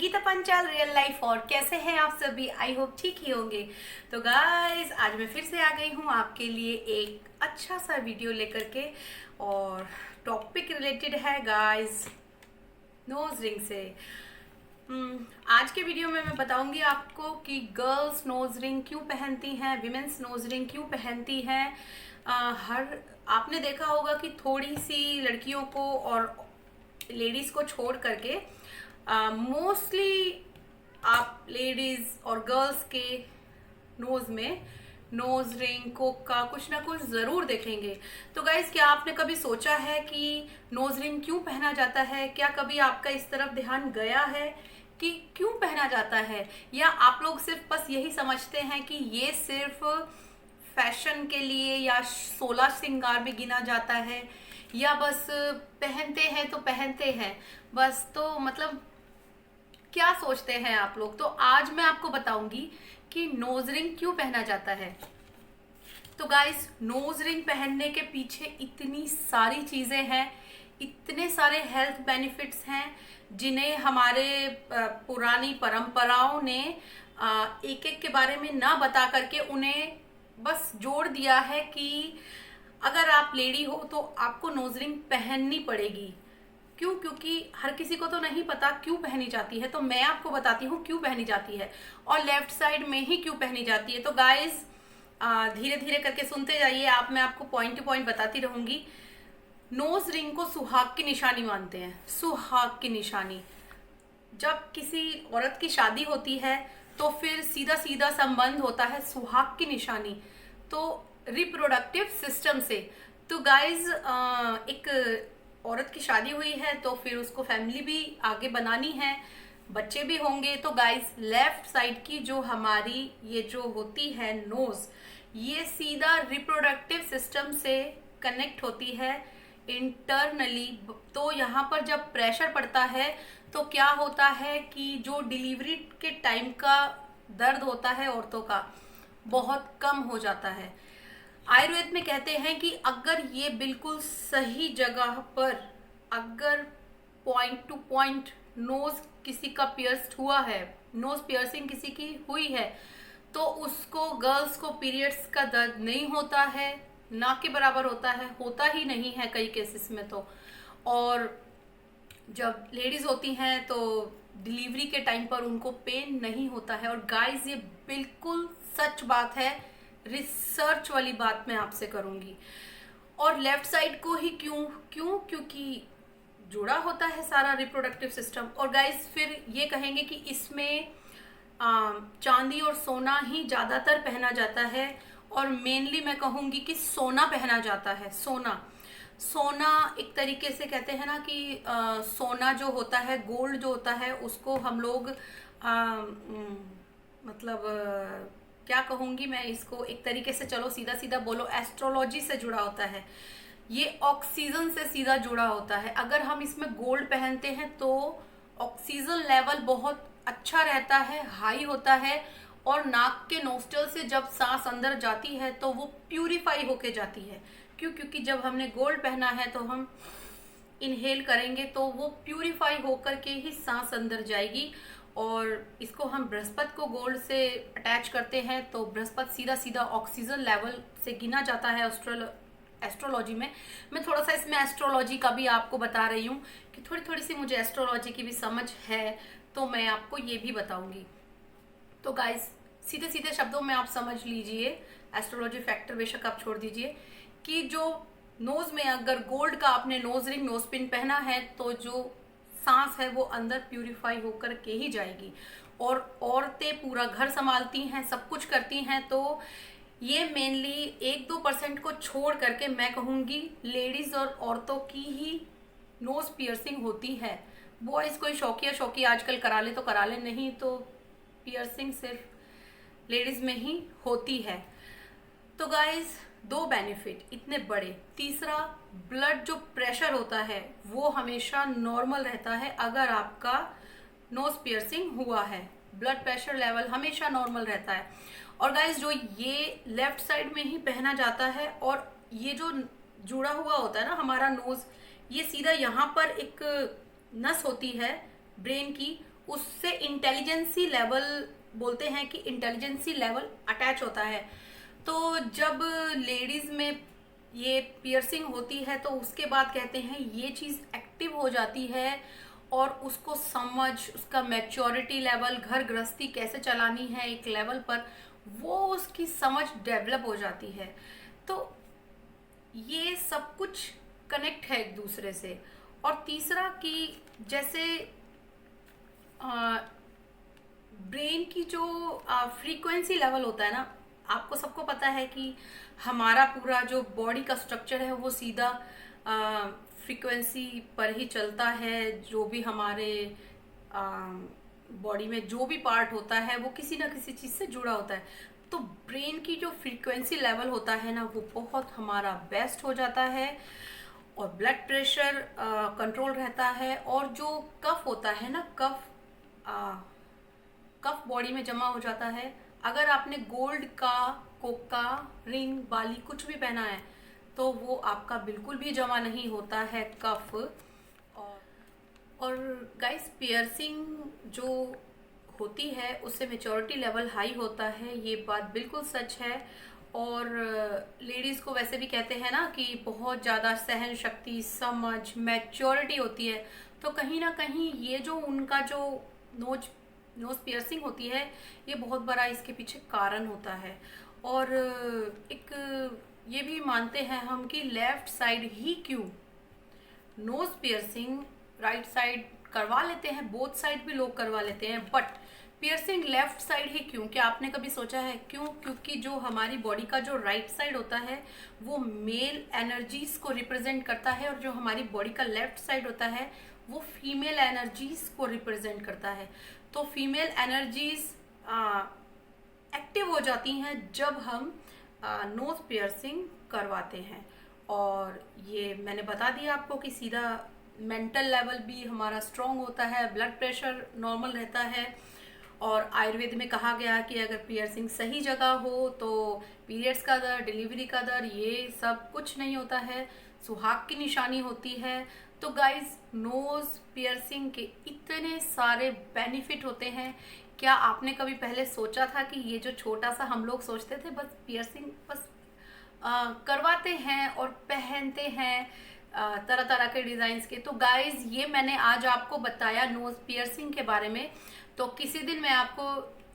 Gita Panchal real life. और कैसे हैं आप सभी? आई होप ठीक ही होंगे। तो गाइस, आज मैं फिर से आ गई हूँ आपके लिए एक अच्छा सा वीडियो लेकर के। और टॉपिक रिलेटेड है गाइस नोज रिंग से। आज के वीडियो में मैं बताऊंगी आपको कि गर्ल्स नोज रिंग क्यों पहनती हैं, विमेन्स नोज रिंग क्यों पहनती हैं। हर आपने देखा होगा कि थोड़ी सी लड़कियों को और लेडीज को छोड़ करके मोस्टली आप लेडीज और गर्ल्स के नोज में नोज रिंग कोक का कुछ ना कुछ जरूर देखेंगे। तो गाइज, क्या आपने कभी सोचा है कि नोज रिंग क्यों पहना जाता है? क्या कभी आपका इस तरफ ध्यान गया है कि क्यों पहना जाता है? या आप लोग सिर्फ बस यही समझते हैं कि ये सिर्फ फैशन के लिए या 16 श्रृंगार में गिना जाता है, या बस पहनते हैं तो पहनते हैं बस? तो मतलब क्या सोचते हैं आप लोग? तो आज मैं आपको बताऊंगी कि नोज रिंग क्यों पहना जाता है। तो गाइस, नोज रिंग पहनने के पीछे इतनी सारी चीजें हैं, इतने सारे हेल्थ बेनिफिट्स हैं जिन्हें हमारे पुरानी परंपराओं ने एक एक के बारे में ना बता करके उन्हें बस जोड़ दिया है कि अगर आप लेडी हो तो आपको नोज रिंग पहननी पड़ेगी। क्यों? क्योंकि हर किसी को तो नहीं पता क्यों पहनी जाती है, तो मैं आपको बताती हूँ क्यों पहनी जाती है और लेफ्ट साइड में ही क्यों पहनी जाती है। तो गाइस, धीरे धीरे करके सुनते जाइए, मैं आपको पॉइंट टू पॉइंट बताती रहूंगी। नोज रिंग को सुहाग की निशानी मानते हैं, सुहाग की निशानी। जब किसी औरत की शादी होती है तो फिर सीधा सीधा संबंध होता है सुहाग की निशानी, तो रिप्रोडक्टिव सिस्टम से। तो गाइज, एक औरत की शादी हुई है तो फिर उसको फैमिली भी आगे बनानी है, बच्चे भी होंगे। तो गाइज, लेफ्ट साइड की जो हमारी ये जो होती है नोज, ये सीधा रिप्रोडक्टिव सिस्टम से कनेक्ट होती है इंटरनली। तो यहाँ पर जब प्रेशर पड़ता है तो क्या होता है कि जो डिलीवरी के टाइम का दर्द होता है औरतों का, बहुत कम हो जाता है। आयुर्वेद में कहते हैं कि अगर ये बिल्कुल सही जगह पर, अगर पॉइंट टू पॉइंट नोज किसी का पियर्स्ड हुआ है, नोज पियर्सिंग किसी की हुई है, तो उसको, गर्ल्स को पीरियड्स का दर्द नहीं होता है, ना के बराबर होता ही नहीं है कई केसेस में तो। और जब लेडीज होती हैं तो डिलीवरी के टाइम पर उनको पेन नहीं होता है। और गाइस, ये बिल्कुल सच बात है, रिसर्च वाली बात मैं आपसे करूंगी। और लेफ्ट साइड को ही क्यों? क्योंकि जुड़ा होता है सारा रिप्रोडक्टिव सिस्टम। और गाइस, फिर ये कहेंगे कि इसमें चांदी और सोना ही ज्यादातर पहना जाता है। और मेनली मैं कहूंगी कि सोना पहना जाता है। सोना एक तरीके से कहते हैं ना कि सोना जो होता है, गोल्ड जो होता है, उसको हम लोग मतलब क्या कहूंगी मैं इसको, एक तरीके से, चलो सीधा सीधा बोलो, एस्ट्रोलॉजी से जुड़ा होता है। ये ऑक्सीजन से सीधा जुड़ा होता है। अगर हम इसमें गोल्ड पहनते हैं तो ऑक्सीजन लेवल बहुत अच्छा रहता है, हाई होता है। और नाक के नोस्टल से जब सांस अंदर जाती है तो वो प्यूरिफाई होके जाती है। क्यों? क्योंकि जब हमने गोल्ड पहना है तो हम इनहेल करेंगे तो वो प्यूरिफाई होकर के ही सांस अंदर जाएगी। और इसको हम बृहस्पति को गोल्ड से अटैच करते हैं तो बृहस्पति सीधा सीधा ऑक्सीजन लेवल से गिना जाता है एस्ट्रोलॉजी में। मैं थोड़ा सा इसमें एस्ट्रोलॉजी का भी आपको बता रही हूँ कि थोड़ी थोड़ी सी मुझे एस्ट्रोलॉजी की भी समझ है, तो मैं आपको ये भी बताऊंगी। तो गाइस, सीधे सीधे शब्दों में आप समझ लीजिए, एस्ट्रोलॉजी फैक्टर बेशक आप छोड़ दीजिए, कि जो नोज में अगर गोल्ड का आपने नोज रिंग, नोज पिन पहना है तो जो सांस है वो अंदर प्यूरिफाई होकर के ही जाएगी। और औरतें पूरा घर संभालती हैं, सब कुछ करती हैं, तो ये मेनली 1-2% को छोड़ करके मैं कहूंगी लेडीज और औरतों की ही नोज पियर्सिंग होती है। बॉयज कोई शौकिया आजकल करा ले तो करा ले, नहीं तो पियर्सिंग सिर्फ लेडीज में ही होती है। तो गाइज, 2 बेनिफिट इतने बड़े। तीसरा, ब्लड जो प्रेशर होता है वो हमेशा नॉर्मल रहता है अगर आपका नोज पियर्सिंग हुआ है। ब्लड प्रेशर लेवल हमेशा नॉर्मल रहता है। और गाइज, जो ये लेफ्ट साइड में ही पहना जाता है, और ये जो जुड़ा हुआ होता है ना हमारा नोज, ये सीधा यहाँ पर एक नस होती है ब्रेन की, उससे इंटेलिजेंसी लेवल, बोलते हैं कि इंटेलिजेंसी लेवल अटैच होता है। तो जब लेडीज में ये पियर्सिंग होती है तो उसके बाद कहते हैं ये चीज़ एक्टिव हो जाती है, और उसको समझ, उसका मैच्योरिटी लेवल, घर गृहस्थी कैसे चलानी है एक लेवल पर, वो उसकी समझ डेवलप हो जाती है। तो ये सब कुछ कनेक्ट है एक दूसरे से। और तीसरा कि जैसे ब्रेन की जो फ्रीक्वेंसी लेवल होता है ना, आपको सबको पता है कि हमारा पूरा जो बॉडी का स्ट्रक्चर है वो सीधा फ्रीक्वेंसी पर ही चलता है। जो भी हमारे बॉडी में जो भी पार्ट होता है वो किसी ना किसी चीज़ से जुड़ा होता है। तो ब्रेन की जो फ्रीक्वेंसी लेवल होता है ना, वो बहुत हमारा बेस्ट हो जाता है, और ब्लड प्रेशर कंट्रोल रहता है। और जो कफ होता है ना, कफ बॉडी में जमा हो जाता है। अगर आपने गोल्ड का कोका रिंग बाली कुछ भी पहना है तो वो आपका बिल्कुल भी जमा नहीं होता है कफ। और गाइस, पियर्सिंग जो होती है उससे मेच्योरिटी लेवल हाई होता है, ये बात बिल्कुल सच है। और लेडीज़ को वैसे भी कहते हैं ना कि बहुत ज़्यादा सहन शक्ति, समझ, मैच्योरिटी होती है। तो कहीं ना कहीं ये जो उनका जो नोज नोज पियर्सिंग होती है, ये बहुत बड़ा इसके पीछे कारण होता है। और एक ये भी मानते हैं हम कि लेफ्ट साइड ही क्यों, नोज पियर्सिंग राइट साइड करवा लेते हैं, बोथ साइड भी लोग करवा लेते हैं, बट पियर्सिंग लेफ्ट साइड ही क्यों? क्या आपने कभी सोचा है क्यों? क्योंकि जो हमारी बॉडी का जो राइट साइड होता है वो मेल एनर्जीज को रिप्रेजेंट करता है, और जो हमारी बॉडी का लेफ्ट साइड होता है वो फीमेल एनर्जीज को रिप्रेजेंट करता है। तो फीमेल एनर्जीज एक्टिव हो जाती हैं जब हम नोज पियर्सिंग करवाते हैं। और ये मैंने बता दिया आपको कि सीधा मेंटल लेवल भी हमारा स्ट्रांग होता है, ब्लड प्रेशर नॉर्मल रहता है। और आयुर्वेद में कहा गया कि अगर पियर्सिंग सही जगह हो तो पीरियड्स का दर्द, डिलीवरी का दर्द, ये सब कुछ नहीं होता है, सुहाग की निशानी होती है। तो गाइज, नोज पियर्सिंग के इतने सारे बेनिफिट होते हैं। क्या आपने कभी पहले सोचा था कि ये जो छोटा सा हम लोग सोचते थे बस पियर्सिंग बस करवाते हैं और पहनते हैं तरह तरह के डिजाइन्स के। तो गाइज, ये मैंने आज आपको बताया नोज पियर्सिंग के बारे में। तो किसी दिन मैं आपको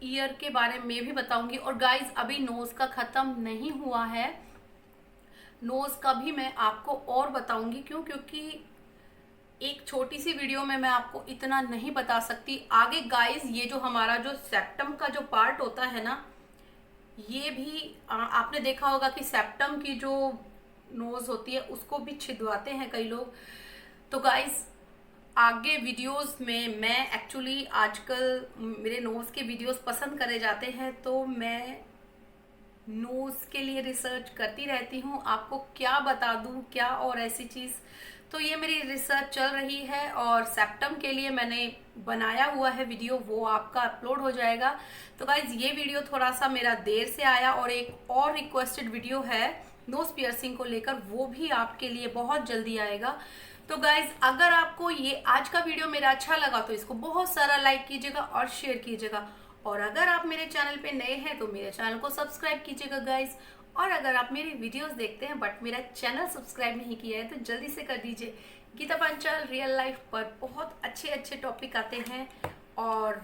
ईयर के बारे में भी बताऊंगी। और गाइज, अभी नोज का खत्म नहीं हुआ है, नोज का भी मैं आपको और बताऊंगी। क्यों? क्योंकि एक छोटी सी वीडियो में मैं आपको इतना नहीं बता सकती। आगे गाइज, ये जो हमारा जो सेप्टम का जो पार्ट होता है ना, ये भी आपने देखा होगा कि सेप्टम की जो नोज होती है उसको भी छिदवाते हैं कई लोग। तो गाइज, आगे वीडियोस में मैं एक्चुअली आजकल मेरे नोज के वीडियोस पसंद करे जाते हैं, तो मैं नोज के लिए रिसर्च करती रहती हूँ। आपको क्या बता दूँ, क्या और ऐसी चीज़। तो ये मेरी रिसर्च चल रही है, और सेप्टम के लिए मैंने बनाया हुआ है वीडियो, वो आपका अपलोड हो जाएगा। तो गाइज, ये वीडियो थोड़ा सा मेरा देर से आया, और एक और रिक्वेस्टेड वीडियो है नोज पियर्सिंग को लेकर, वो भी आपके लिए बहुत जल्दी आएगा। तो गाइज, अगर आपको ये आज का वीडियो मेरा अच्छा लगा तो इसको बहुत सारा लाइक कीजिएगा और शेयर कीजिएगा। और अगर आप मेरे चैनल पे नए हैं तो मेरे चैनल को सब्सक्राइब कीजिएगा गाइज। और अगर आप मेरी वीडियोस देखते हैं बट मेरा चैनल सब्सक्राइब नहीं किया है तो जल्दी से कर दीजिए। गीता पांचाल रियल लाइफ पर बहुत अच्छे अच्छे टॉपिक आते हैं, और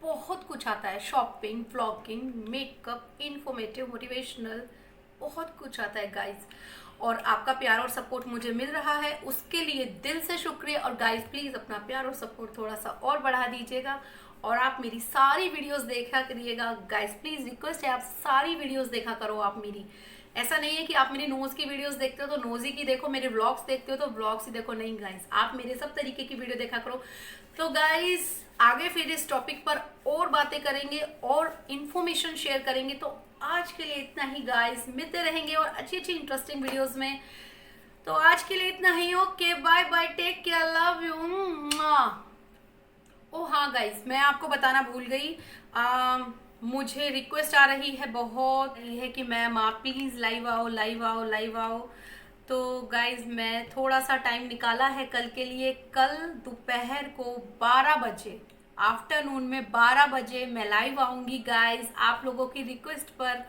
बहुत कुछ आता है, shopping, vlogging, makeup, informative, motivational, बहुत कुछ आता है गाइज। और आपका प्यार और सपोर्ट मुझे मिल रहा है, उसके लिए दिल से शुक्रिया। और गाइज, प्लीज अपना प्यार और सपोर्ट थोड़ा सा और बढ़ा दीजिएगा, और आप मेरी सारी वीडियोस देखा करिएगा गाइज। प्लीज रिक्वेस्ट है, आप सारी वीडियोस देखा करो आप मेरी। ऐसा नहीं है कि आप मेरी नोज की वीडियोस देखते हो तो नोज ही की देखो, मेरे व्लॉग्स देखते हो तो व्लॉग्स ही देखो, नहीं गाइज, आप मेरे सब तरीके की वीडियो देखा करो। तो गाइज, आगे फिर इस टॉपिक पर और बातें करेंगे और इंफॉर्मेशन शेयर करेंगे। तो आज के लिए इतना ही गाइज, मिलते रहेंगे और अच्छी अच्छी इंटरेस्टिंग वीडियोस में। तो आज के लिए इतना ही। Okay, bye bye, take care, love you. ओ हाँ गाइज, मैं आपको बताना भूल गई, मुझे रिक्वेस्ट आ रही है बहुत, ये है कि मैम आप प्लीज लाइव आओ, लाइव आओ, लाइव आओ। तो गाइज, मैं थोड़ा सा टाइम निकाला है कल के लिए। कल दोपहर को 12 बजे आफ्टरनून में 12 बजे मैं लाइव आऊंगी गाइस, आप लोगों की रिक्वेस्ट पर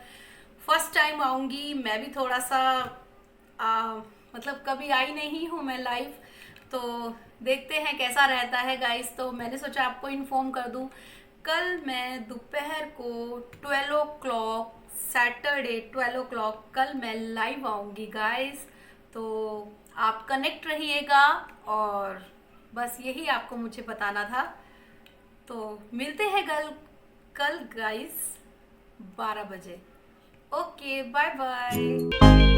फर्स्ट टाइम आऊंगी। मैं भी थोड़ा सा मतलब कभी आई नहीं हूँ मैं लाइव, तो देखते हैं कैसा रहता है गाइस। तो मैंने सोचा आपको इन्फॉर्म कर दूं, कल मैं दोपहर को 12 ओ क्लॉक, सैटरडे 12 ओ क्लॉक कल मैं लाइव आऊंगी गाइस। तो आप कनेक्ट रहिएगा, और बस यही आपको मुझे बताना था। तो मिलते हैं कल कल गाइस 12 बजे। Okay, bye bye.